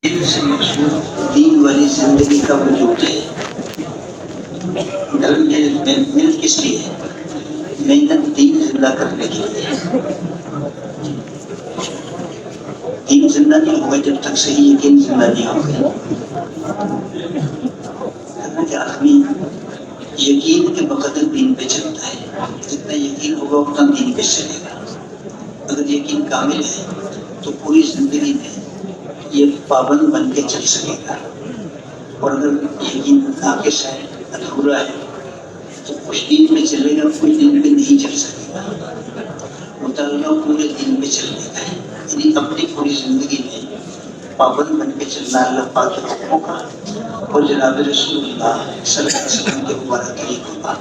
دین سے مقصود دین والی زندگی کا وجود ہے۔ محنت کس لیے ہے؟ محنت دین زندہ کرنے کے لیے۔ دین زندہ نہیں ہوگا جب تک صحیح یقین زندہ نہیں ہوگا۔ کہ آدمی یقین کے بقدر دین پہ چلتا ہے، جتنا یقین ہوگا اتنا دین پہ چلے گا۔ اگر یقین کامل ہے تو پوری زندگی میں یہ پابند بن کے چل سکے گا، اور اگر یقین ناقص ہے، ادھورا ہے، تو کچھ دین پہ چلے گا، کچھ دین پہ نہیں چل سکے گا۔ مطالعہ پورے دین پہ چلنے کا ہے، یعنی اپنی پوری زندگی میں پابند بن کے چلنا اللہ پاک کے حکموں کا اور جناب رسول اللہ صلی اللہ علیہ وسلم کے مبارک طریقوں کا۔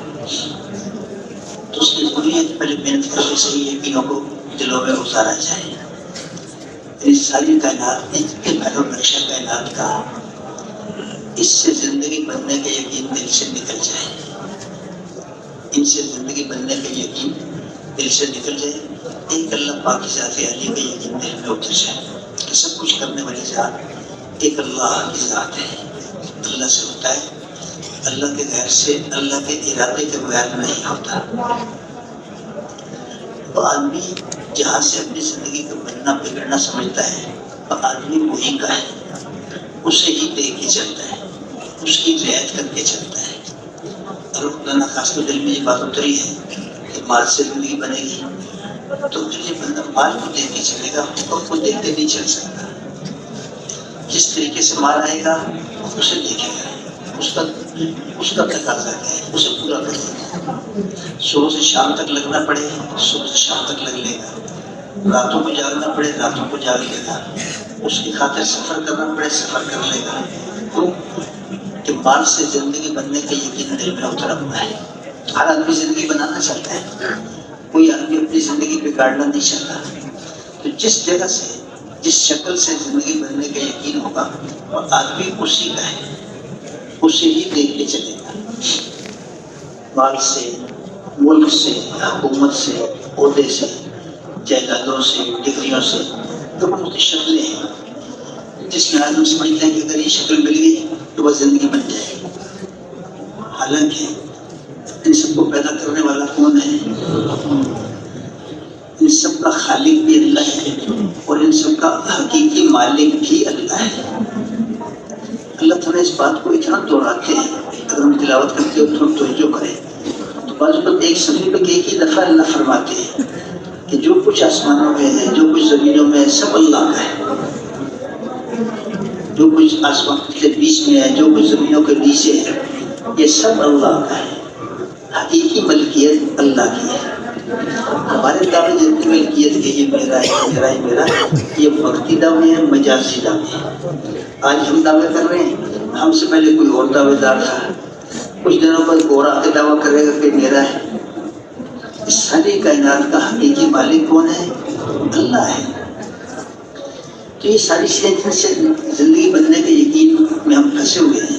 تو اس کی ضروری ہے کہ پہلے محنت کر کے صحیح یقینوں کو دلوں میں اتارا جائے۔ اس ساری کائنات کے محور نقشہ کائنات کا، اس سے زندگی بننے کا یقین دل سے نکل جائے، ان سے زندگی بننے کا یقین دل سے نکل جائے، ایک اللہ پاک کی ذات عالی کا یقین دل میں اتر جائے کہ سب کچھ کرنے والی ذات ایک اللہ کی ذات ہے، اللہ سے ہوتا ہے، اللہ کے غیر سے، اللہ کے ارادے کے بغیر نہیں ہوتا۔ تو آدمی جہاں سے اپنی زندگی کو بننا بگڑنا سمجھتا ہے، وہ آدمی وہی کا ہے، اسے ہی دیکھ کے چلتا ہے، اس کی رعایت کر کے چلتا ہے۔ اگر خدا نخواستہ دل میں یہ بات اتری ہے کہ مال سے زندگی بنے گی، تو پھر یہ بندہ مال کو دیکھ کے چلے گا، اور کو دیکھ کے نہیں چل سکتا۔ جس طریقے سے مال آئے گا اسے دیکھے گا، اس کا تقاضا ہے، اسے پورا کرے گا۔ صبح سے شام تک لگنا پڑے، صبح سے شام تک لگ لے گا۔ راتوں کو جاگنا پڑے، راتوں کو جاگ لے گا۔ اس کی خاطر سفر کرنا پڑے، سفر کر لے گا۔ تو کہ مال سے زندگی بننے کا یقین دل میں اترا ہوا ہے۔ ہر آدمی زندگی بنانا چاہتا ہے، کوئی آدمی اپنی زندگی بگاڑنا نہیں چاہتا۔ تو جس جگہ سے، جس شکل سے زندگی بننے کا یقین ہوگا، اور آدمی اسی کا ہے، اسے ہی دیکھ کے چلے گا۔ مال سے، ملک سے، حکومت سے، عہدے سے، جائیدادوں سے، ڈگریوں سے، تو بہت شکلیں ہیں جس میں آدمی سمجھتے ہیں کہ اگر یہ شکل مل گئی تو بس زندگی بن جائے گی۔ حالانکہ ان سب کو پیدا کرنے والا کون ہے؟ ان سب کا خالق بھی اللہ ہے، اور ان سب کا حقیقی مالک بھی اللہ ہے۔ اللہ تعالیٰ اس بات کو اتنا دہراتے ہیں، اگر ہم تلاوت کرتے ہو تو توجہ کریں تو بعض اوقات ایک صفحے پہ ایک ہی دفعہ اللہ فرماتے ہیں کہ جو کچھ آسمانوں میں ہے، جو کچھ زمینوں میں ہے، سب اللہ کا ہے۔ جو کچھ آسمان کے بیچ میں ہے، جو کچھ زمینوں کے نیچے ہے، یہ سب اللہ کا ہے۔ حقیقی ملکیت اللہ کی ہے۔ ہمارے دعوے جتنی ملکیت کے یہ میرا ہے، میرا ہے، میرا، یہ وقتی دعوے ہیں، مجازی دعوے ہیں۔ آج ہم دعوے کر رہے ہیں، ہم سے پہلے کوئی اور دعوے دار تھا، کچھ دنوں بعد اور آ کے دعویٰ کرے گا کہ میرا ہے۔ اس ساری کائنات کا حقیقی مالک کون ہے؟ اللہ ہے۔ تو یہ ساری چیزیں سے زندگی بننے کے یقین میں ہم پھنسے ہوئے ہیں۔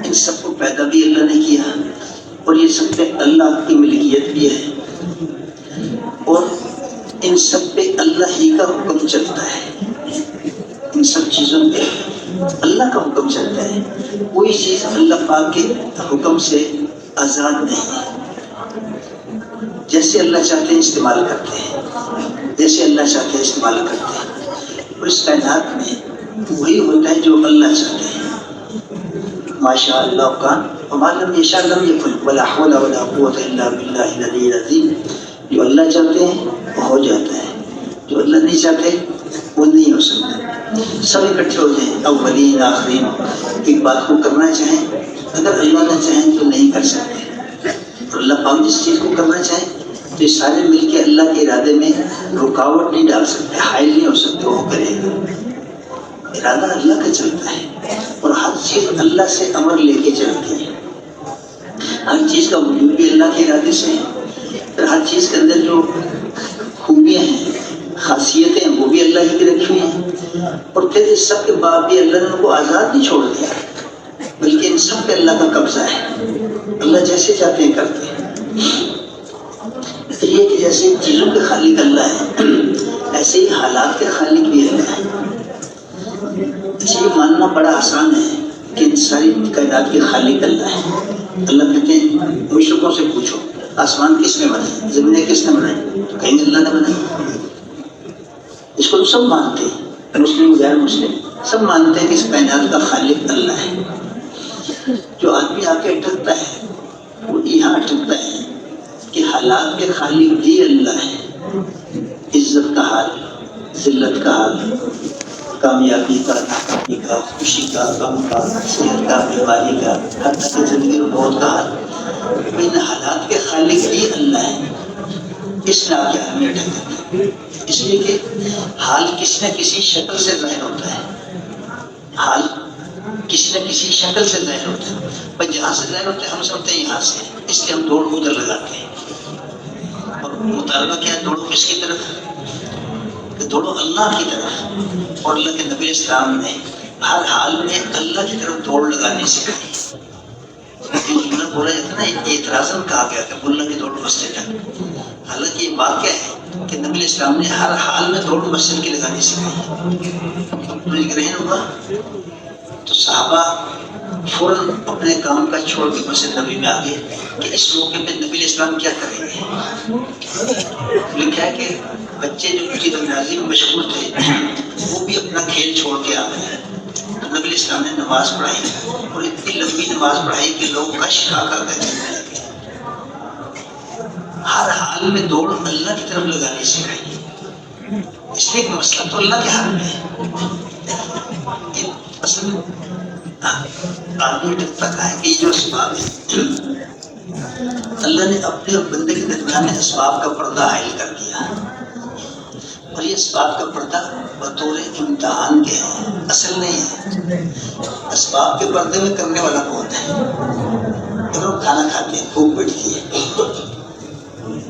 ان سب کو پیدا بھی اللہ نے کیا، اور یہ سب پہ اللہ کی ملکیت بھی ہے، اور ان سب پہ اللہ ہی کا حکم چلتا ہے۔ ان سب چیزوں پہ اللہ کا حکم چلتا ہے، کوئی چیز اللہ پاک کے حکم سے آزاد نہیں ہے۔ جیسے اللہ چاہتے ہیں استعمال کرتے ہیں، جیسے اللہ چاہتے ہیں استعمال کرتے ہیں، اور اس کائنات میں وہی ہوتا ہے جو اللہ چاہتے ہیں۔ ماشاء اللہ کان وما لم یشاء لم یکن ولا حول ولا قوۃ الا باللہ العلی العظیم۔ جو اللہ چاہتے ہیں وہ ہو جاتا ہے، جو اللہ نہیں چاہتے وہ نہیں ہو سکتا۔ سب اکٹھے ہو جائیں، اولین آخرین، ایک بات کو کرنا چاہیں، اگر اللہ نہ چاہیں تو نہیں کر سکتے، اور اللہ پاک جس چیز کو کرنا چاہیں تو یہ سارے مل کے اللہ کے ارادے میں رکاوٹ نہیں ڈال سکتے، حائل نہیں ہو سکتے، وہ کرے گا۔ ارادہ اللہ کا چلتا ہے، اور ہر چیز اللہ سے امر لے کے چلتی ہے۔ ہر چیز کا وجود بھی اللہ کے ارادے سے ہے، پھر ہر چیز کے اندر جو خوبیاں ہیں، خاصیتیں ہیں، وہ بھی اللہ ہی کی رکھی ہوئی ہیں، اور پھر اس سب کے بعد بھی اللہ نے ان کو آزاد نہیں چھوڑ دیا، بلکہ ان سب پہ اللہ کا قبضہ ہے۔ اللہ جیسے چاہتے ہیں کرتے ہیں۔ یہ کہ جیسے چیزوں کے خالق اللہ ہے، ایسے ہی حالات کے خالق بھی اللہ ہے۔ یہ ماننا بڑا آسان ہے کہ ان ساری کائنات کے خالق اللہ ہے۔ اللہ کہتے ہیں مشرکوں سے پوچھو آسمان کس نے بنائی، زمینیں کس نے بنائی، تو کہیں گے اللہ نے بنائی۔ اس کو تو سب مانتے ہیں، مسلم غیر مسلم سب مانتے ہیں کہ اس کائنات کا خالق اللہ ہے۔ جو آدمی آ کے اٹکتا ہے وہ یہاں اٹکتا ہے کہ حالات کے خالق بھی اللہ ہے، عزت کا حال، ذلت کا حال، کامیابی کا، ناکامی کا، خوشی کا، غم کا، صحت کا، بیماری کا، حتی کہ زندگی اور موت کا حال، ان حالات کے خالق بھی اللہ ہے۔ اس نے آ کے ہمیں اٹھا دیا، اس لیے کہ حال کسی نہ کسی شکل سے ظاہر ہوتا ہے، حال کسی نہ کسی شکل سے ظاہر ہوتا ہے، پر جہاں سے ظاہر ہوتا ہے ہم سمجھتے ہیں یہاں سے، اس لیے ہم دوڑ ادھر لگاتے ہیں۔ اور مطالبہ کیا ہے، دوڑو کس کی طرف؟ کہ دوڑو اللہ کی طرف۔ اور اللہ کے نبی اسلام نے ہر حال میں اللہ کی طرف دوڑ لگانے سکھائی۔ بولا جاتا ہے نا، اعتراضاً کہا گیا کہ اللہ کی دوڑ مسجد تک، حالانکہ یہ بات کیا ہے کہ نبی اسلام نے ہر حال میں دوڑ مسجد کی لگانی سکھائی۔ گرہن ہوا تو صحابہ فوراً اپنے کام کا چھوڑ کے مسجد نبی میں آ گئے کہ اس موقع پہ نبی اسلام کیا کریں گے۔ لکھا ہے کہ بچے جو مسجد نازی میں مشغول تھے وہ بھی اپنا کھیل چھوڑ کے آ گئے۔ تو نبی اسلام نے نماز پڑھائی اور اتنی لمبی نماز پڑھائی کہ لوگ کش کھا کھا گئے۔ ہر حال میں دوڑ اللہ کی طرف لگانی سکھائی، اس لیے کہ مسئلہ تو اللہ کے حال میں ہے۔ اصل میں آدمی ڈرتا ہے کہ یہ جو اسباب ہے اللہ نے اپنے اور بندے کے درمیان اسباب کا پردہ حائل کر دیا، اور یہ اسباب کا پردہ بطور امتحان کے ہے، اصل نہیں ہے۔ اسباب کے پردے میں کرنے والا کون ہے؟ جب لوگ کھانا کھاتے ہیں بھوک بیٹھتی ہے،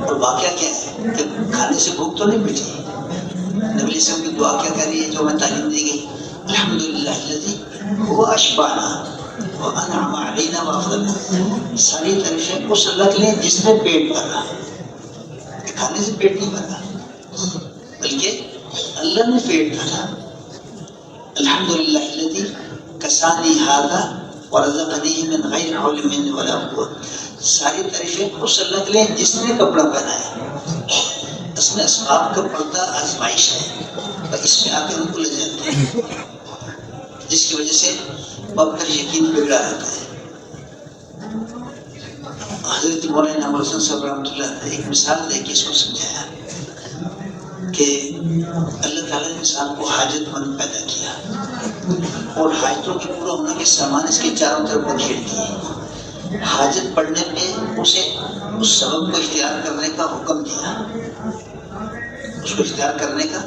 اور واقعہ کیا ہے کہ کھانے سے بھوک تو نہیں بیٹھی۔ نبی اسلام کی دعا کیا کہہ رہی ہے جو ہمیں تعلیم دی گئی، الحمدللہ الذی هو اشبعنا وانعم علینا وافضلنا۔ ساری تعریفیں اس اللہ کے لیے جس نے پیٹ بھرا، کھانے سے پیٹ نہیں بھرا بلکہ اللہ نے پیٹ بھرا۔ الحمدللہ الذی کسانی ھذا ورزقنی من غیر حول منی ولا قوت۔ ساری تعریفیں اس اللہ کے لیے جس نے کپڑا پہنایا۔ اس میں اسباب کا پردہ آزمائش ہے، اور اس میں آ کے ہم بھول جاتے ہیں، جس کی وجہ سے وقت کا یقین بگڑا رہتا ہے۔ حضرت مولانا نعمت الحسن صاحب رحمۃ اللہ نے ایک مثال دے کے اس کو سمجھایا کہ اللہ تعالیٰ نے انسان کو حاجت مند پیدا کیا اور حاجتوں کے پورا ہونے کے سامان اس کے چاروں طرف گھیر دیے۔ حاجت پڑنے پہ اسے اس سبب کو اختیار کرنے کا حکم دیا، اس کو اختیار کرنے کا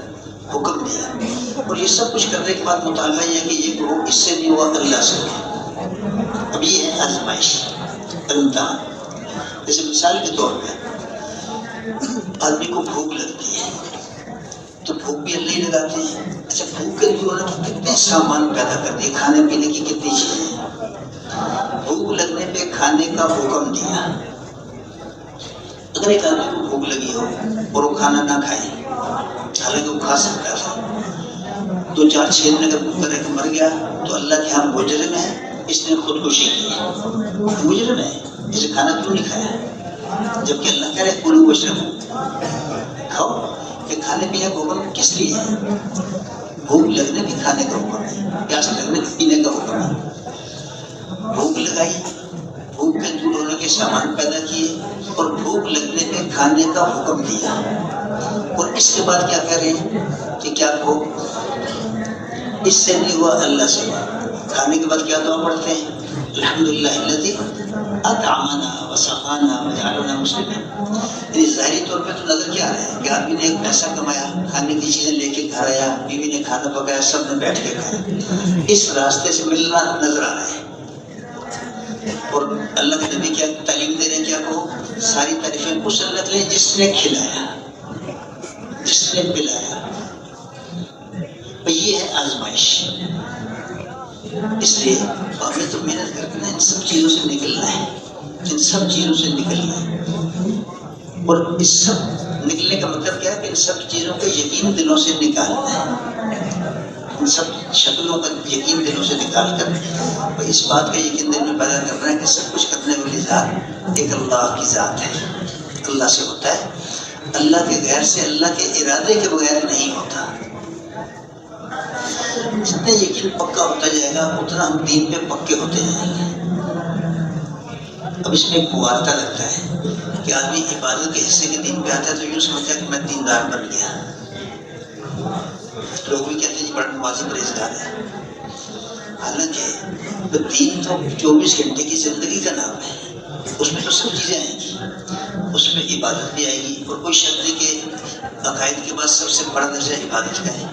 حکم دیا، اور یہ سب کچھ کرنے کے بعد مطالبہ یہ ہے کہ یہ کرو، اس سے نہیں ہوا اللہ سے ہوا۔ اب یہ ہے آزمائش، امتحان۔ جیسے مثال کے طور پہ آدمی کو بھوک لگتی ہے تو بھوک بھی اللہ ہی لگاتے ہیں۔ اچھا بھوک کے دور ہونے کے کتنے سامان پیدا کر دیے، کھانے پینے کی کتنی چیزیں۔ بھوک لگنے پہ کھانے کا حکم دیا۔ اگر ایک آدمی کو بھوک لگی ہو اور وہ کھانا نہ کھائے، حالانکہ وہ کھا سکتا تھا، 2-4 دن اگر بھوکا رہ کے مر گیا تو اللہ کے ہاں مجرم ہے، اس نے خودکشی کی، مجرم ہے، اسے کھانا کیوں نہیں کھایا؟ جبکہ اللہ کہہ رہے کلوا واشربوا، کھاؤ۔ کہ کھانے پینے کا حکم کس لیے ہے؟ بھوک لگنے بھی کھانے کا حکم ہے، پیاس لگنے بھی پینے کا حکم ہے۔ بھوک لگائی، بھوک کے دور ہونے کے سامان پیدا کیے، اور بھوک لگنے پہ کھانے کا حکم دیا، اور اس کے بعد کیا کہہ رہے ہیں کہ کیا کہو، اس سے نہیں ہوا اللہ سے ہوا۔ کھانے کے بعد کیا دعا پڑھتے ہیں، الحمدللہ الذی اطعمنا وسقانا وجعلنا مسلمین۔ یعنی ظاہری طور پہ تو نظر کیا آ رہا ہے کہ آدمی نے ایک پیسہ کمایا، کھانے کی چیزیں لے کے گھر آیا، بیوی نے کھانا پکایا، سب نے بیٹھ کے کھایا، اس راستے سے ملنا نظر آ رہا ہے۔ اور اللہ کے نبی کیا تعلیم دے رہے ہیں، کیا کہو، ساری تعریفیں اس اللہ کے لیے جس نے کھلایا، جس نے پلایا۔ یہ ہے آزمائش۔ اس لیے ہمیں تو محنت کرنا ہے، ان سب چیزوں سے نکلنا ہے، ان سب چیزوں سے نکلنا ہے۔ اور اس سب نکلنے کا مطلب کیا ہے کہ ان سب چیزوں کا یقین دلوں سے نکالنا ہے۔ ان سب شکلوں کا یقین دلوں سے نکال کر اس بات کا یقین دل میں پیدا کرنا ہے کہ سب کچھ کرنے والی ذات ایک اللہ کی ذات ہے، اللہ سے ہوتا ہے، اللہ کے غیر سے، اللہ کے ارادے کے بغیر نہیں ہوتا۔ جتنا یقین پکا ہوتا جائے گا اتنا ہم دین پہ پکے ہوتے جائیں گے۔ اب اس میں ایک موارتہ لگتا ہے کہ آدمی عبادت کے حصے کے دین پہ آتا ہے تو یوں سمجھتا ہے کہ میں دیندار بن گیا۔ لوگ بھی کہتے ہیں کہ بڑا نمازی پرہیزگار ہے، حالانکہ دین تو 24 گھنٹے کی زندگی کا نام ہے، اس میں تو سب چیزیں آئیں گی، اس میں عبادت بھی آئے گی، اور کوئی شک نہیں کہ عقائد کے بعد سب سے بڑا درجہ عبادت کا ہے،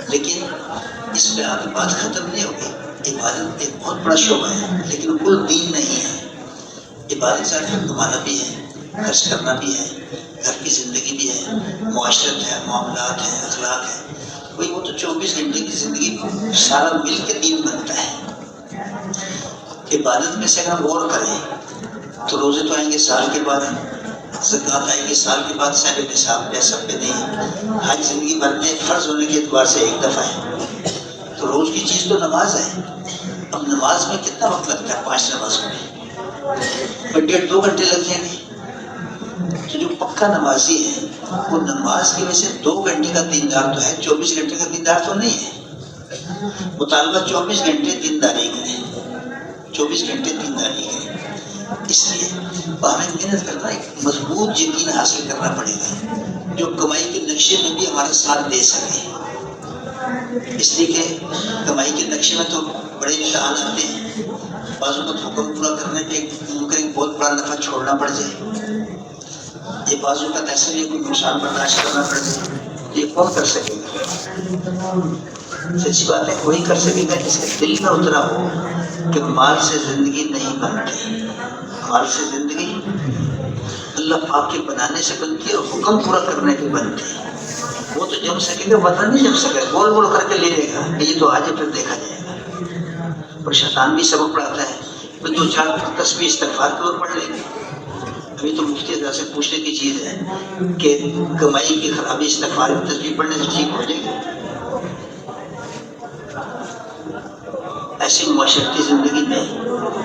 لیکن اس پہ آگے بات ختم نہیں ہوگی۔ عبادت ایک بہت بڑا شعبہ ہے لیکن کل دین نہیں ہے۔ عبادت سے کمانا بھی ہے، خرچ کرنا بھی ہے، گھر کی زندگی بھی ہے، معاشرت ہے، معاملات ہیں، اخلاق ہے، وہی وہ تو 24 گھنٹے کی زندگی سارا مل کے دین بنتا ہے۔ عبادت میں سے اگر ہم غور کریں تو روزے تو آئیں گے سال کے بعد، زکوٰۃ آئے گی سال کے بعد، صاحب نصاب پہ سب پہ نہیں، حج زندگی بھر میں فرض ہونے کے اعتبار سے ایک دفعہ ہے، تو روز کی چیز تو نماز ہے۔ اب نماز میں کتنا وقت لگتا ہے؟ 5 نمازوں میں 1.5-2 گھنٹے لگ جائیں گے۔ تو جو پکا نمازی ہے وہ نماز کی وجہ سے 2 گھنٹے کا دیندار تو ہے، 24 گھنٹے کا دیندار تو نہیں ہے۔ مطالبہ 24 گھنٹے دینداری کرے، 24 گھنٹے دینداری کرے۔ اس لیے ہمیں محنت کرنا، ایک مضبوط یقین حاصل کرنا پڑے گا جو کمائی کے نقشے میں بھی ہمارا ساتھ دے سکے۔ اس لیے کہ کمائی کے نقشے میں تو بڑے امتحان آتے ہیں، بعض اوقات حکم پورا کرنے پہ ممکن بہت بڑا نفع چھوڑنا پڑ جائے، یہ بعض اوقات ایسا بھی کوئی نقصان برداشت کرنا پڑ جائے۔ یہ کون کر سکے گا؟ سچی بات ہے وہی کر سکے گا جس کے دل میں اترا ہو کہ مال سے زندگی نہیں بنتی، مال سے زندگی اللہ پاک کے بنانے سے بنتی ہے اور حکم پورا کرنے پہ بنتی ہے۔ وہ تو جم سکے گا، ورنہ نہیں جم سکے، گول گول کر کے لے لے گا کہ یہ تو آج پھر دیکھا جائے گا۔ اور شیطان بھی سبق پڑھاتا ہے، پھر 2-4 تسبیح استغفار کے اور پڑھ لیں گے۔ ابھی تو مفتی اعظم سے پوچھنے کی چیز ہے کہ کمائی کی خرابی استغفار کی تسبیح پڑھنے سے ٹھیک ہو جائے گی؟ ایسی معاشرتی زندگی میں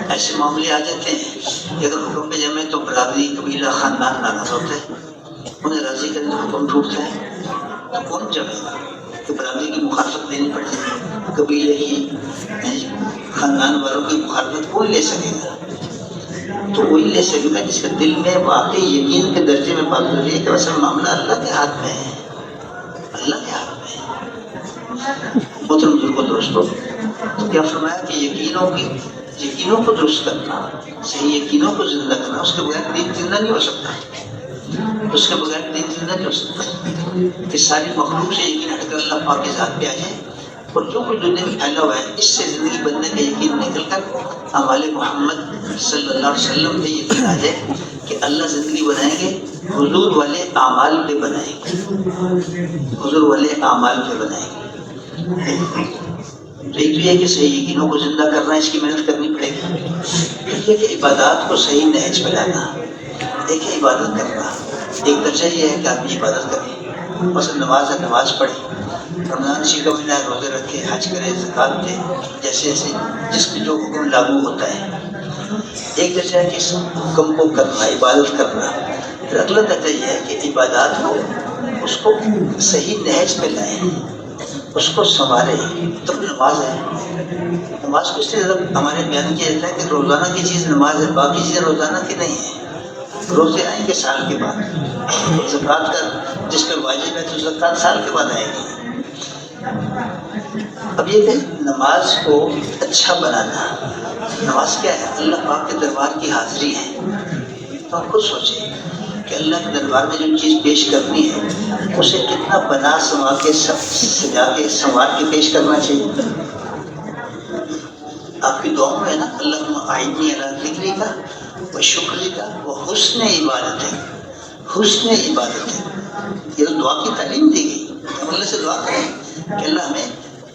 ایسے معاملے آ جاتے ہیں کہ اگر حکم پہ جمے تو برادری، قبیلہ، خاندان ناراض ہوتا ہے، انہیں راضی کرنے تو حکم ٹوٹتا ہے، تو کون جمے گا کہ برادری کی مخالفت دینی پڑ جائے، قبیلے کی، خاندان والوں کی مخالفت کون لے سکے گا؟ تو وہی لے سکے گا جس کے دل میں واقعی یقین کے درجے میں بات ہو رہی ہے کہ اصل معاملہ اللہ کے ہاتھ میں ہے، اللہ کے ہاتھ میں ہے۔ محترم بزرگوں دوستوں، تو کیا فرمایا کہ یقینوں کو درست کرنا، صحیح یقینوں کو زندہ کرنا، اس کے بغیر دین زندہ نہیں ہو سکتا، اس کے بغیر دین زندہ نہیں ہو سکتا۔ کہ ساری مخلوق سے یقین ہٹ کر اللہ پاک کی ذات پہ آ جائے، اور جو کچھ دنیا میں پھیلا ہوا ہے اس سے زندگی بننے کا یقین نکل کر ہمارے محمد صلی اللہ علیہ وسلم پہ یقین آ جائے کہ اللہ زندگی بنائیں گے، حضور والے اعمال پہ بنائیں گے، حضور والے اعمال پہ بنائیں گے۔ تو ایک تو یہ کہ صحیح یقینوں کو زندہ کرنا، اس کی محنت کرنی پڑے گی۔ ایک یہ کہ عبادات کو صحیح نہج پہ لانا، ایک ہے عبادت کرنا، ایک درجہ یہ ہے کہ آدمی عبادت کرے، مثلا نماز ہے نماز پڑھے، رمضان شریف کا مہینہ روزے رکھے، حج کرے، زکوٰۃ دے، جیسے جیسے جس میں جو حکم لاگو ہوتا ہے۔ ایک درجہ ہے کہ اس حکم کو کرنا، عبادت کرنا۔ پھر اگلا درجہ یہ ہے کہ عبادات کو اس کو صحیح نہج پہ لائیں، اس کو سنبھالے۔ تب نماز ہے، نماز کو اس لیے ہمارے بیان کیا جاتا ہے کہ روزانہ کی چیز نماز ہے، باقی چیزیں روزانہ کی نہیں ہے۔ روزے آئیں گے سال کے بعد، زکوٰۃ کا جس پہ واجب ہے تو زکوٰۃ سال کے بعد آئے گی۔ اب یہ کہ نماز کو اچھا بنانا، نماز کیا ہے؟ اللہ پاک کے دربار کی حاضری ہے۔ تو ہم خود سوچیں کہ اللہ کے دربار میں جو چیز پیش کرنی ہے اسے کتنا بنا سنوار کے سجا کے سنوار کے پیش کرنا چاہیے۔ آپ کی دعاؤں میں ہے نا، اللہ اعینی علی ذکری کا و شکری کا وہ حسن عبادت ہے، حسن عبادت ہے۔ یہ تو دعا کی تعلیم دی گئی، ہم اللہ سے دعا کریں کہ اللہ ہمیں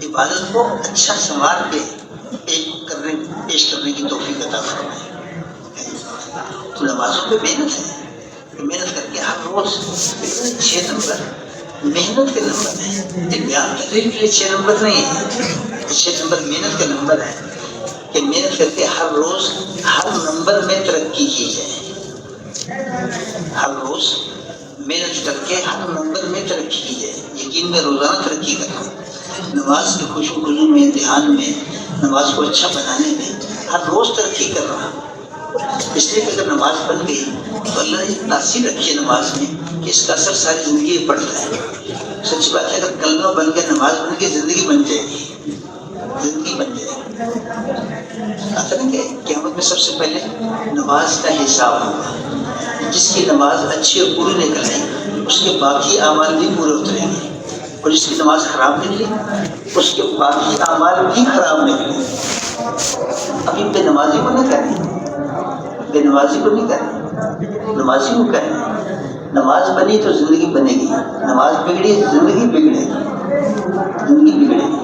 عبادت کو اچھا سنوار کے پیش کرنے کی توفیق عطا فرمائے۔ تو نمازوں پہ محنت ہے، محنت کر کے ہر روز 6 نمبر محنت کے نمبر ہیں. یہ بیان کرنے کے لیے 6 نمبر نہیں ہے. 6 نمبر محنت کا نمبر ہے کہ محنت کر کے ہر روز ہر نمبر میں ترقی کی جائے. ہر روز محنت کر کے ہر نمبر میں ترقی کی جائے. یقین میں روزانہ ترقی کرنا. نماز کے خوشو خضو میں، دھیان میں، نماز کو اچھا بنانے میں ہر روز ترقی کر رہا. اس لیے کہ اگر نماز بن گئی تو اللہ نے تاثیر رکھی ہے نماز میں کہ اس کا اثر ساری زندگی میں پڑتا ہے. سچ بات ہے، اگر کلمہ بن گیا، نماز بن گئی، زندگی بن جائے گی. زندگی بن جائے گی. آتا ہے کہ قیامت میں سب سے پہلے نماز کا حساب ہوگا. جس کی نماز اچھی اور پوری نکل گئی اس کے باقی اعمال بھی پورے اتریں گے، اور جس کی نماز خراب نکلی اس کے باقی اعمال بھی خراب نکلے. ابھی بے نمازی کو نہیں کریں، بے نمازی کو نہیں کریں، نمازی کو کریں. نماز بنی تو زندگی بنے گی، نماز بگڑی زندگی بگڑے گی، زندگی بگڑے گی.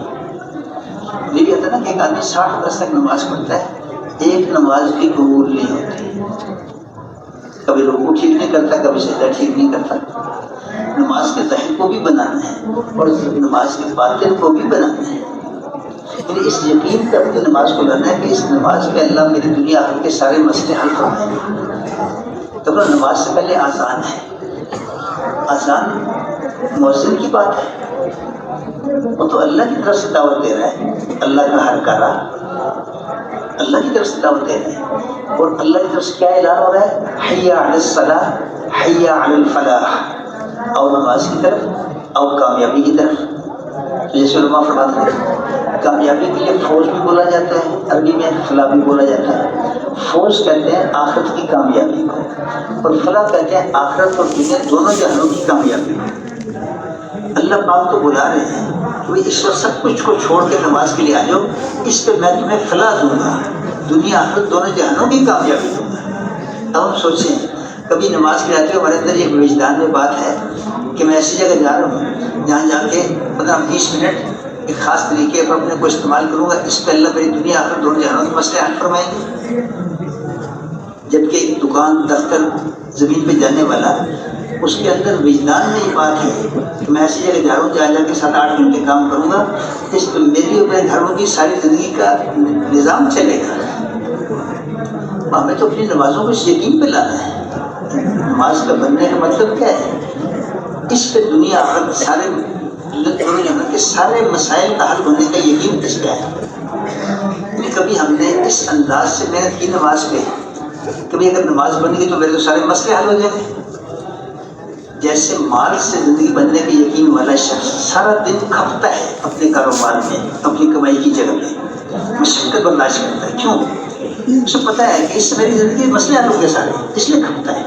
یہ کہتا ہے نا کہ ایک آدمی 60 برس تک نماز پڑھتا ہے، ایک نماز بھی قبول نہیں ہوتی. کبھی رکوع ٹھیک نہیں کرتا، کبھی سجدہ ٹھیک نہیں کرتا. نماز کے ظاہر کو بھی بنانا ہے اور نماز کے باطن کو بھی بنانا ہے. یعنی اس یقین کر کے نماز کو لانا ہے کہ اس نماز پہ اللہ میری دنیا آخرت کے سارے مسئلے حل فرمائیں گے. تو نماز سے پہلے آزان ہے. آزان مؤذن کی بات ہے، وہ تو اللہ کی طرف سے دعوت دے رہا ہے. اللہ کا ہر کارا اللہ کی طرف سے دعوت دے رہے ہیں، اور اللہ کی طرف سے کیا اعلان ہو رہا ہے؟ حی علی الصلاۃ، حی علی الفلاح. اور نماز کی طرف اور کامیابی کی طرف. جیسے علماء فرماتے ہیں کامیابی کے لیے فوز بھی بولا جاتا ہے، عربی میں فلاح بھی بولا جاتا ہے. فوز کہتے ہیں آخرت کی کامیابی کو، اور فلاح کہتے ہیں آخرت اور دنیا دونوں جہانوں کی کامیابی کو. اللہ پاک تو بلا رہے ہیں کہ اس وقت سب کچھ کو چھوڑ کے نماز کے لیے آ جاؤ، اس پہ میں تمہیں فلاح دوں گا، دنیا آخرت دونوں جہانوں کی کامیابی دوں گا. اب ہم سوچیں کبھی نماز کے آتے ہمارے اندر یہ وجدان میں بات ہے کہ میں ایسی جگہ جا رہا ہوں جہاں جا کے 15-20 منٹ ایک خاص طریقے پر اپنے کو استعمال کروں گا، اس پہ اللہ میری دنیا آخرت دونوں جہانوں کے مسئلے حل فرمائیں گے. جبکہ ایک دکان، دفتر، زمین پہ جانے والا اس کے اندر وجدان میں یہ بات ہے کہ میں ایسی جگہ جا رہا ہوں جہاں جا کے 7-8 گھنٹے کام کروں گا، اس پہ میری اور میرے گھروں کی ساری زندگی کا نظام چلے گا. ہمیں تو اپنی نمازوں کو اس یقین پہ لانا ہے. نماز کا بننے کا مطلب کیا ہے؟ اس پہ دنیا آخرت سارے کے سارے مسائل کا حل ہونے کا یقین اس پہ ہے. یعنی کبھی ہم نے اس انداز سے محنت کی نماز پہ، کبھی اگر نماز بن گئی تو میرے تو سارے مسئلے حل ہو جائیں گے. جیسے مال سے زندگی بننے کے یقین والا شخص سارا دن کھپتا ہے اپنے کاروبار میں، اپنی کمائی کی جگہ میں، مشقت برداشت کرتا ہے. کیوں؟ اسے پتہ ہے کہ اس سے میری زندگی کے مسئلے حل ہو گئے سارے، اس لیے کھپتا ہے.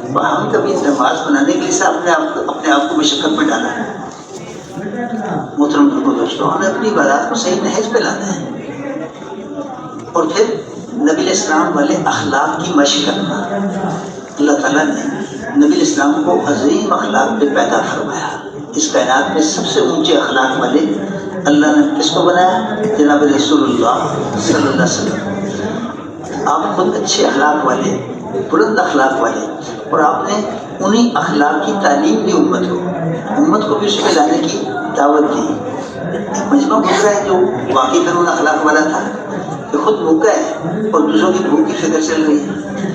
اور ہم کبھی نماز بنانے کے لیے اپنے آپ کو مشقت میں ڈالا ہے. محترم دوستوں، ہمیں اپنی عبادات کو صحیح نہج پہ لانا ہے، اور پھر نبی علیہ السلام والے اخلاق کی مشق کرنا. اللہ تعالیٰ نے نبی علیہ السلام کو عظیم اخلاق پہ پیدا فرمایا. اس کائنات میں سب سے اونچے اخلاق والے اللہ نے کس کو بنایا؟ جناب رسول اللہ صلی اللہ علیہ وسلم. آپ خود اچھے اخلاق والے، بلند اخلاق والے، اور آپ نے انہی اخلاق کی تعلیم دی امت کو بھی اس پہ لانے کی دعوت دی. مجمع گزرا ہے جو واقعی میں ان اخلاق والا تھا کہ خود بھوکا ہے اور دوسروں کی بھوک کی فکر چل رہی ہے،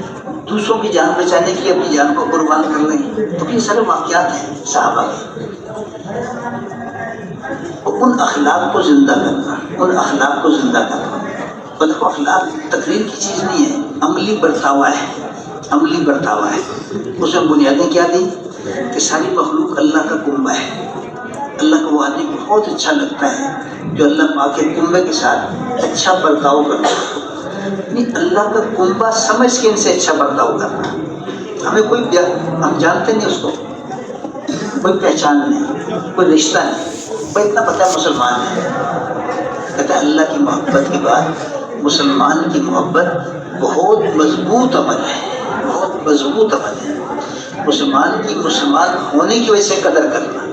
دوسروں کی جان بچانے کے لیے اپنی جان کو قربان کر رہے ہیں. تو یہ سارے واقعات ہیں صحابہ کے. ان اخلاق کو زندہ کرنا، ان اخلاق کو زندہ کرنا. اور اخلاق تقریر کی چیز نہیں ہے، عملی برتاوا ہے، عملی برتاوا ہے. اس میں بنیادیں کیا دی کہ ساری مخلوق اللہ کا کنبہ ہے. اللہ کو وہ آدمی بہت اچھا لگتا ہے جو اللہ پاک کے کنبے کے ساتھ اچھا برتاؤ کرتا ہے. اللہ کا کنبہ سمجھ کے ان سے اچھا برتاؤ کرنا. ہمیں ہم جانتے نہیں اس کو، کوئی پہچان نہیں، کوئی رشتہ نہیں، کوئی اتنا پتہ ہے مسلمان ہے. کہتا ہے اللہ کی محبت کے بعد مسلمان کی محبت بہت مضبوط عمل ہے، بہت مضبوط عمل ہے. مسلمان کی مسلمان ہونے کی وجہ سے قدر کرنا،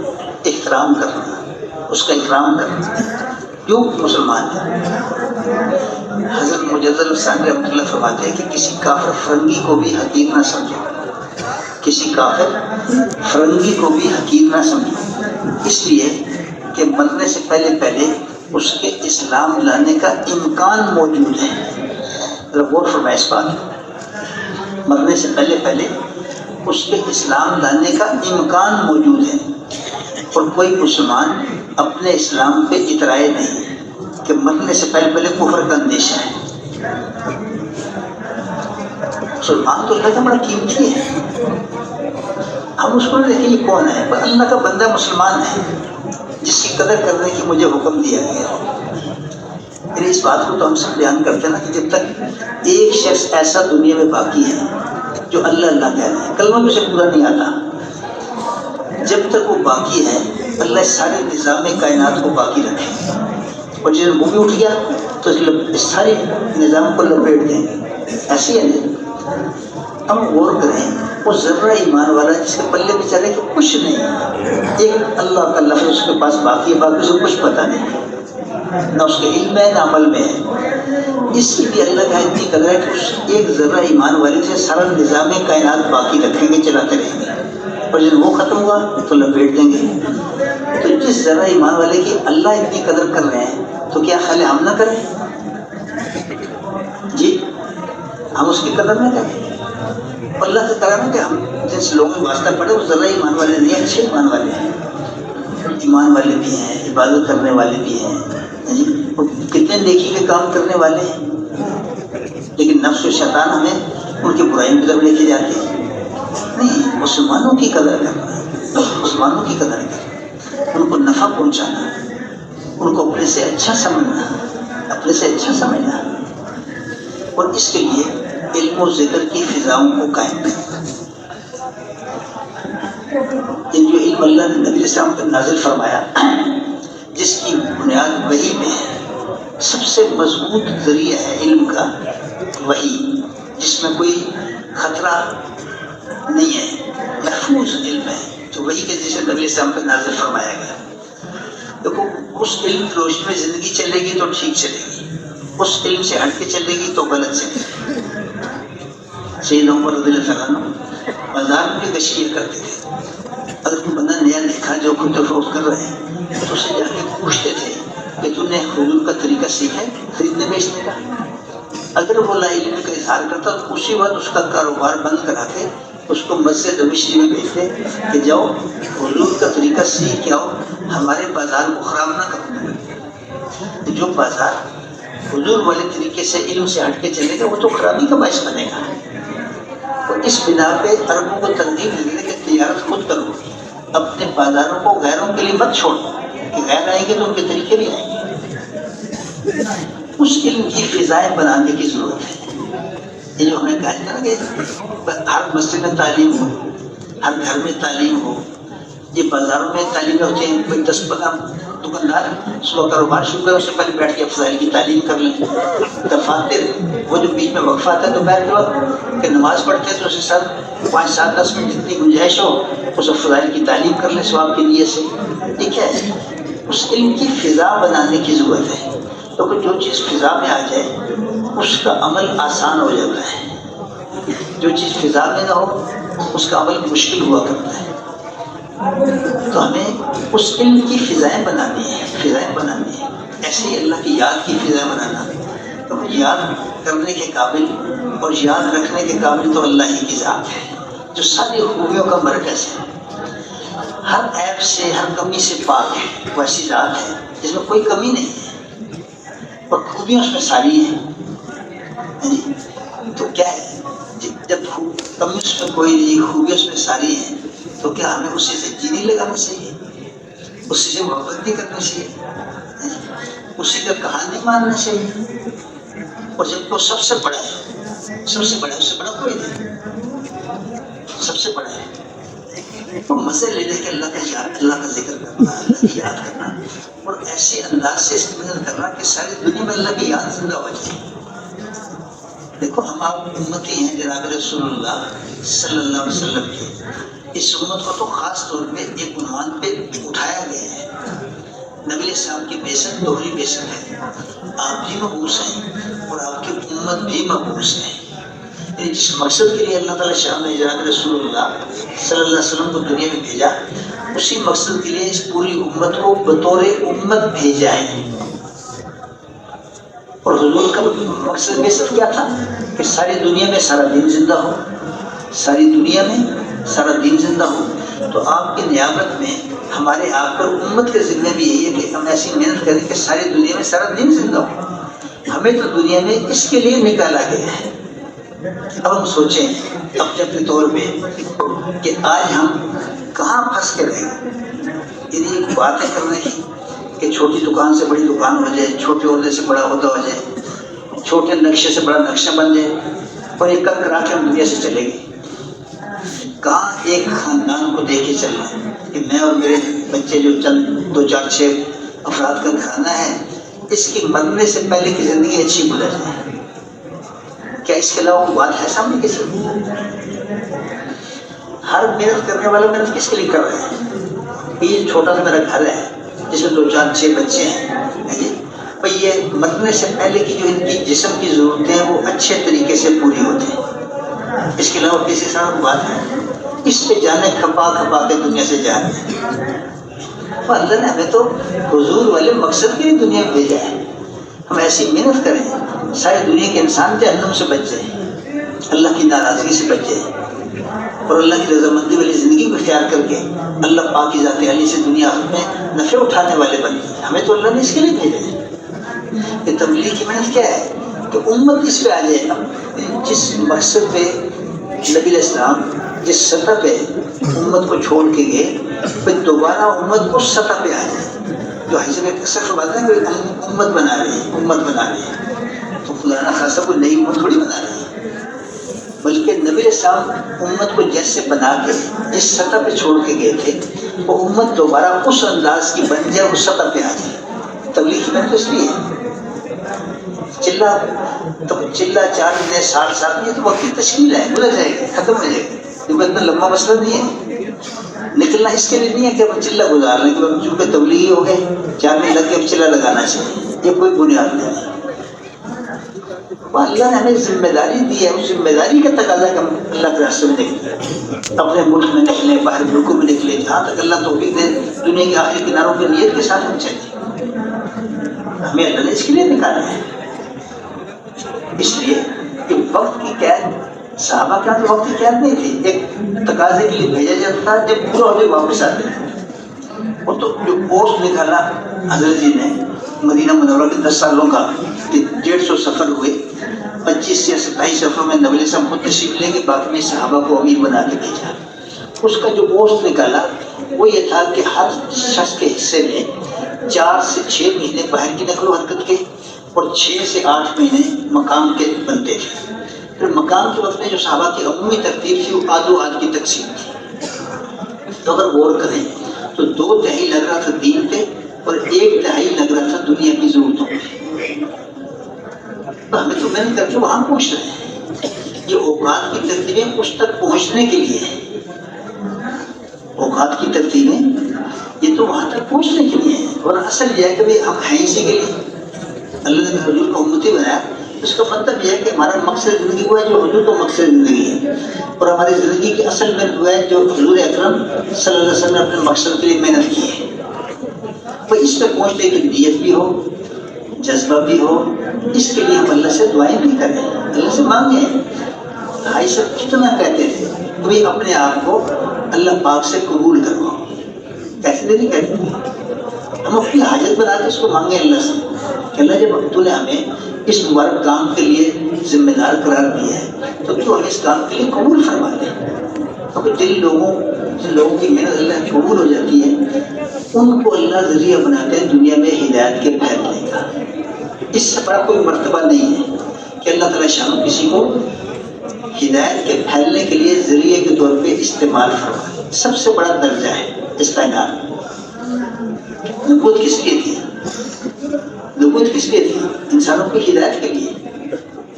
احترام کرنا، اس کا اکرام کرنا، کیوں مسلمان ہے. حضرت مجدد الثانی رحمۃ اللہ فرماتے ہیں کہ کسی کافر فرنگی کو بھی حقیر نہ سمجھو، کسی کافر فرنگی کو بھی حقیر نہ سمجھو. اس لیے کہ مرنے سے پہلے اس کے اسلام لانے کا امکان موجود ہے. غور فرمائے اس بات. مرنے سے پہلے اس کے اسلام لانے کا امکان موجود ہے، اور کوئی مسلمان اپنے اسلام پہ اترائے نہیں کہ مرنے سے پہلے کفر کا اندیشہ ہے. مسلمان تو اللہ کا بڑا قیمتی ہے. ہم اس کو دیکھیں یہ کون ہے؟ اللہ کا بندہ مسلمان ہے جس کی قدر کرنے کی مجھے حکم دیا گیا. پھر اس بات کو تو ہم سب بیان کرتے ہیں نا کہ جب تک ایک شخص ایسا دنیا میں باقی ہے جو اللہ اللہ کہہ رہے ہیں، کلمہ بھی اسے پورا نہیں آتا، جب تک وہ باقی ہے اللہ سارے نظام کائنات کو باقی رکھے. اور جب وہ بھی اٹھ گیا تو اس سارے نظام کو لپیٹ دیں گے. ایسی ہے. ہم غور کریں، وہ ذرہ ایمان والا جس کے پلے میں چلے کہ کچھ نہیں، ایک اللہ کا لفظ اس کے پاس باقی ہے، باقی سے کچھ پتہ نہیں، نہ اس کے علم ہے نہ عمل میں ہے. اس کی بھی اللہ کا اتنی قدر ہے کہ اس ایک ذرہ ایمان والے سے سارا نظام کائنات باقی رکھیں گے، چلاتے رہیں گے، اور جب وہ ختم ہوا تو لپیٹ دیں گے. تو جس ذرہ ایمان والے کی اللہ اتنی قدر کر رہے ہیں تو کیا خیال ہے ہم نہ کریں؟ جی ہم اس کی قدر نہ کریں. اللہ کا کرم ہے کہ ہم جس لوگوں میں واسطہ پڑے وہ ذرا ایمان والے نہیں، اچھے ایمان والے ہیں. ایمان والے بھی ہیں، عبادت کرنے والے بھی ہیں، کتنے نیکی کے کام کرنے والے ہیں، لیکن نفس و شیطان ہمیں ان کی برائیوں کی طرف لے کے جاتے ہیں. نہیں، مسلمانوں کی قدر کرنا، مسلمانوں کی قدر کرنا، ان کو نفع پہنچانا، ان کو اپنے سے اچھا سمجھنا، اپنے سے اچھا سمجھنا. اور اس کے لیے علم و ذکر کی فضاؤں کو قائم کرنا. یہ جو علم اللہ نے نبی السلام پر نازل فرمایا، جس کی بنیاد وحی میں ہے، سب سے مضبوط ذریعہ ہے علم کا وحی، جس میں کوئی خطرہ نہیں ہے، محفوظ علم ہے جو وحی کے جسے نبی السلام پر نازل فرمایا گیا. دیکھو اس علم کی روشنی میں زندگی چلے گی تو ٹھیک چلے گی، اس علم سے ہٹ کے چلے گی تو غلط چلے گی. سیدنا عمر رضی اللہ عنہ بازار میں بھی گشتیاں کرتے تھے. اگر کوئی بندہ نیا دیکھا جو خود فروخت کر رہے ہیں تو اسے جا کے پوچھتے تھے کہ تم نے حضور کا طریقہ سیکھا ہے خریدنے بیچنے کا؟ اگر وہ لا علم کا اظہار کرتا تو اسی وقت اس کا کاروبار بند کرا کے اس کو مسجد نبوی میں بھیجتے کہ جاؤ حضور کا طریقہ سیکھ کے آؤ، ہمارے بازار کو خراب نہ کرو. جو بازار حضور والے طریقے سے علم سے ہٹ کے چلے گا وہ تو خرابی کا باعث بنے گا. اور اس بنا پہ عربوں کو ترغیب دینے کہ تجارت خود کرو، اپنے بازاروں کو غیروں کے لیے مت چھوڑو کہ غیر آئیں گے تو ان کے طریقے بھی آئیں گے. اس علم کی فضائیں بنانے کی ضرورت ہے. یہ جو ہمیں کہا جاتا ہے کہ ہر مسجد میں تعلیم ہو، ہر گھر میں تعلیم ہو. یہ بازاروں میں تعلیمیں ہوتی ہیں، کوئی 10-15 دکاندار صبح کاروبار شروع کرے اس سے پہلے بیٹھ کے فضائل کی تعلیم کر لیں. دفاتر وہ جو بیچ میں وقفہ آتا ہے دوپہر کے وقت کہ نماز پڑھتے ہیں تو اس کے ساتھ 5-7-10 منٹ جتنی گنجائش ہو اس فضائل کی تعلیم کر لیں ثواب کی نیت سے. ٹھیک ہے، اس علم کی فضا بنانے کی ضرورت ہے. تو جو چیز فضا میں آ جائے اس کا عمل آسان ہو جاتا ہے، جو چیز فضا میں نہ ہو اس کا عمل مشکل ہوا کرتا ہے. تو ہمیں اس علم کی فضائیں بنانی ہیں، فضائیں بنانی ہیں. ایسے ہی اللہ کی یاد کی فضائیں بنانا. تو یاد کرنے کے قابل اور یاد رکھنے کے قابل تو اللہ ہی کی ذات ہے جو ساری خوبیوں کا مرکز ہے، ہر عیب سے ہر کمی سے پاک ہے. وہ ایسی ذات ہے جس میں کوئی کمی نہیں ہے اور خوبیاں اس میں ساری ہیں. تو کیا ہے، جب کمی اس میں کوئی نہیں، خوبیاں اس میں ساری ہیں، تو کیا ہمیں اسی سے جی نہیں لگانا چاہیے، اسی سے محبت نہیں کرنا چاہیے، اسی کا کہا نہیں ماننا چاہیے. اور جب وہ سب سے بڑا ہے، سب سے بڑا ہے، اس سے بڑا کوئی نہیں، سب سے بڑا ہے. تو مزے لے لے کے اللہ کا ذکر کرنا، اللہ کی یاد کرنا، اور ایسے انداز سے استعمال کرنا کہ ساری دنیا میں اللہ کی یاد زندہ ہو جائے. دیکھو ہم آپ امتی ہیں جناب رسول اللہ صلی اللہ علیہ وسلم کے. اس امت کو تو خاص طور پہ ایک عنوان پہ اٹھایا گیا ہے. نبی علیہ السلام کی بعثت دوہری بعثت ہے. آپ بھی مبعوث ہیں اور آپ کی امت بھی مبعوث ہے. جس مقصد کے لیے اللہ تعالیٰ شاہ نے جناب رسول اللہ صلی اللہ علیہ وسلم کو دنیا میں بھیجا اسی مقصد کے لیے اس پوری امت کو بطور امت بھیجا ہے. اور حضور کا مقصد بعثت کیا تھا؟ کہ ساری دنیا میں سارا دین زندہ ہو، ساری دنیا میں سارا دین زندہ ہو. تو آپ کی نیابت میں ہمارے آپ پر امت کا ذمہ بھی یہی ہے کہ ہم ایسی محنت کریں کہ ساری دنیا میں سارا دین زندہ ہو. ہمیں تو دنیا میں اس کے لیے نکالا گیا ہے. اب ہم سوچیں اپنے اپنے طور پہ کہ آج ہم کہاں پھنس کے رہے گے. یعنی باتیں کرنے کی کہ چھوٹی دکان سے بڑی دکان ہو جائے، چھوٹے عہدے سے بڑا عہدہ ہو جائے، چھوٹے نقشے سے بڑا نقشہ بن جائے، اور یہ کر کرا کے ہم دنیا سے چلے گئے. کہاں ایک خاندان کو دیکھ کے چلنا ہے کہ میں اور میرے بچے جو چند 2 4 6 افراد کا گھرانہ ہے، اس کی مرنے سے پہلے کی زندگی اچھی گزر جائے. کیا اس کے علاوہ کوئی بات ہے سامنے کسی کی؟ ہر محنت کرنے والا محنت کس کے لیے کر رہے ہیں؟ یہ چھوٹا سا میرا گھر ہے جس میں 2 4 6 بچے ہیں، بھائی یہ مرنے سے پہلے کی جو ان کی جسم کی ضرورتیں ہیں وہ اچھے طریقے سے پوری ہوتی ہیں. اس کے علاوہ کسی طرح کی بات ہے؟ اس پہ جانے کھپا کھپا کے دنیا سے جاتے ہیں. اللہ نے ہمیں تو حضور والے مقصد کے لیے دنیا میں بھیجا ہے. ہم ایسی محنت کریں ساری دنیا کے انسان جہنم سے بچ جائیں، اللہ کی ناراضگی سے بچ جائیں، اور اللہ کی رضامندی والی زندگی کو اختیار کر کے اللہ پاک کی ذات علی سے دنیا میں نفع اٹھانے والے بن جائیں. ہمیں تو اللہ نے اس کے لیے بھیجا ہے. یہ تبلیغ کی محنت کیا ہے کہ امت اس پہ آ جائے. جس مقصد پہ نبی علیہ السلام جس سطح پہ امت کو چھوڑ کے گئے، پھر دوبارہ امت اس سطح پہ آ جائے. جو حضرت میں اکثر فرماتے ہیں کہ امت بنا رہے ہیں، امت بنا رہے ہیں، تو خدا نہ خاصہ کوئی نئی امت تھوڑی بنا رہے ہیں، بلکہ نبی علیہ السلام امت کو جیسے بنا کے جس سطح پہ چھوڑ کے گئے تھے وہ امت دوبارہ اس انداز کی بن جائے، اس سطح پہ آ جائے. تبلیغ کی محنت اس لیے چلا 4 مہینے 60 سال یہ تو وقتی تشکیل ہے، گزر جائے گی، ختم ہو جائے گی. یہ اتنا لمبا مسئلہ نہیں ہے. نکلنا اس کے لیے نہیں ہے کہ ہم چلہ گزار لیں کہ ہم چونکہ تبلیغی ہو گئے 4 مہینے لگ کے اب چلہ لگانا چاہیے. یہ کوئی بنیاد نہیں ہے. اللہ نے ہمیں ذمہ داری دی ہے، اس ذمہ داری کا تقاضا کہ ہم اللہ کے راستے میں نکلیں، اپنے ملک میں نکلیں، باہر ملکوں میں نکلیں، جہاں تک اللہ توفیق دے دنیا کے آخری کناروں پہ نیت کے ساتھ ہم چلیں. ہمیں اللہ نے اس کے لیے نکالا ہے. اس لیے کہ وقت کی قید صحابہ کا تو وقت کی قید نہیں تھی. ایک تقاضے کے لیے بھیجا جاتا تھا، جب پورا ہو جائے واپس آتے تھے. اور تو جو پوسٹ نکالا حضرت جی نے مدینہ منورہ کے 10 سالوں کا 150 سفر ہوئے، 25 یا 27 سفر میں نبی علیہ السلام خود تشریف لے کے باقی صحابہ کو امیر بنا کے بھیجا. اس کا جو پوسٹ نکالا وہ یہ تھا کہ ہر شخص کے حصے میں 4 سے 6 مہینے باہر کی نقل و حرکت کے اور 6 سے 8 مہینے مقام کے بنتے تھے. پھر مقام کے وقت میں جو صحابہ کی عمومی ترتیب تھی وہ آدھ کی تقسیم تھی. تو اگر غور کریں تو 2 تہائی لگ رہا تھا دین پہ اور 1 تہائی لگ رہا تھا دنیا کی ضرورتوں پہ. تو ہمیں تو محنت کر کے وہاں پہنچ رہے ہیں. یہ اوقات کی ترتیبیں اس تک پہنچنے کے لیے ہیں. اوقات کی ترتیبیں یہ تو وہاں تک پہنچنے کے لیے ہیں. اور اصل یہ ہے کہ ہم ہیں اسی کے لیے. اللہ نے حضور کو امتی بنایا. اس کا مطلب یہ ہے کہ ہمارا مقصد زندگی وہ ہے جو حضور کا مقصد زندگی ہے، اور ہماری زندگی کی اصل میں وہ ہے جو حضور اکرم صلی اللہ علیہ وسلم نے اپنے مقصد کے لیے محنت کی ہے. تو اس پہ پہنچنے کی نیت بھی ہو، جذبہ بھی ہو. اس کے لیے ہم اللہ سے دعائیں بھی کریں، اللہ سے مانگیں. بھائی سب کتنا کہتے تھے کہ اپنے آپ کو اللہ پاک سے قبول کرو. ایسے نہیں کہتے، ہم اپنی حاجت بنا کے اس کو مانگیں اللہ سے کہ اللہ جب تو نے ہمیں اس مبارک کام کے لیے ذمہ دار قرار دیا ہے تو ہمیں اس کام کے لیے قبول فرما دے. کیونکہ جن لوگوں کی محنت اللہ قبول ہو جاتی ہے ان کو اللہ ذریعہ بناتے ہیں دنیا میں ہدایت کے پھیلنے کا. اس سے بڑا کوئی مرتبہ نہیں ہے کہ اللہ تعالیٰ شان کسی کو ہدایت کے پھیلنے کے لیے ذریعے کے طور پہ استعمال فرمائے. سب سے بڑا درجہ ہے اس کائنات. نبوت کس لیے تھی؟ نبوت کس لیے تھی؟ انسانوں کی ہدایت کے لیے.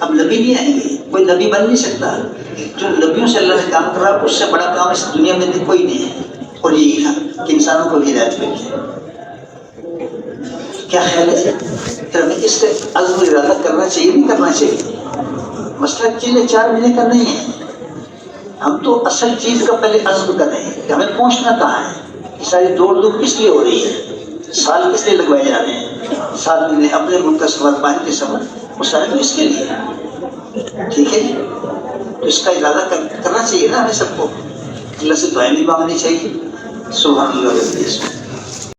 اب نبی نہیں آئیں گے، کوئی نبی بن نہیں سکتا. جو نبیوں سے اللہ نے کام کرا اس سے بڑا کام اس دنیا میں کوئی نہیں ہے. اور یہی تھا کہ انسانوں کو ہدایت مل جائے. کیا خیال ہے؟ پھر ہمیں اس سے عزم و ارادہ کرنا چاہیے نہیں کرنا چاہیے؟ مسئلہ چیزیں 4 مہینے کا نہیں ہے. ہم تو اصل چیز کا پہلے عزم کر رہے ہیں کہ ہمیں پہنچنا کہاں ہے. ساری دوڑ دھوپ کس لیے ہو رہی ہے؟ سال کس لیے لگوائے جا رہے ہیں؟ 7 مہینے اپنے ملک کا سفر، باہر کے سفر، وہ سارے تو اس کے لیے ہے۔ ٹھیک ہے جی، تو اس کا ارادہ کرنا چاہیے نا ہمیں سب کو، اللہ سے دعائیں بھی مانگنی چاہیے۔ سبحان اللہ۔